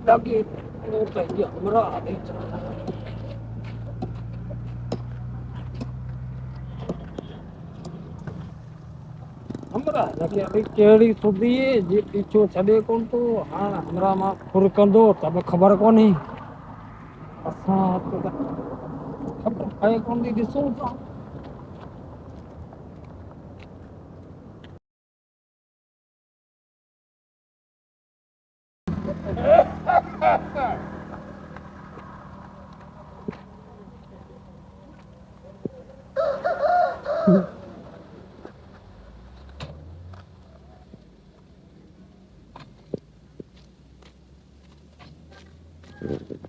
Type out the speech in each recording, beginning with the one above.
लगे वो कहिए हमरा आदे हमरा लगे अभी केड़ी सुधी जे पीछो छडे कोन तो हां हमरा मा फुर कंदो तब खबर कोनी असा तो खबर है कोन दी दिसो था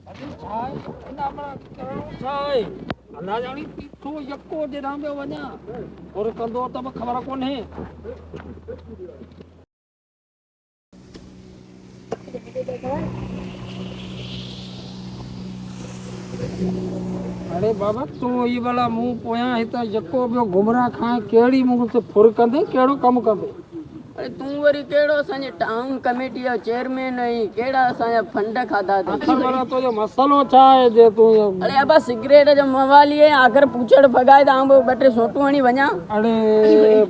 अभी छाय ना हमरा करणो छाय अना जानी पीछो यको जे रामे वना फुर कंदो तब खबर कोनी अरे बाबा तू ये वाला मुंह पोया है तो यको बियो घुमरा खाए केड़ी मुंह से फुर कंदे केड़ो कम कंदे अरे तू वरी केड़ो असांजे टाउन कमेटी जो चेयरमैन आई केड़ा असांजा फंड खाधा अथई आखिर वाला तो जो मसलो छा है जे तू अरे अबा सिगरेट जो मवाली है आखिर पूछड़ भगाए ता आंबो बटे सोटू हणी वणा अरे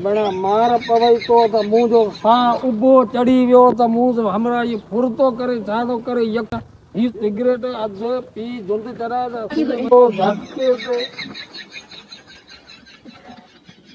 बड़ा मार पवई तो त मुंह जो सा उबो चढ़ी वियो त मुंह से हमरा ये फुर तो करे छा तो करे यक ही सिगरेट अज पी जुंद चरा तो झटके तो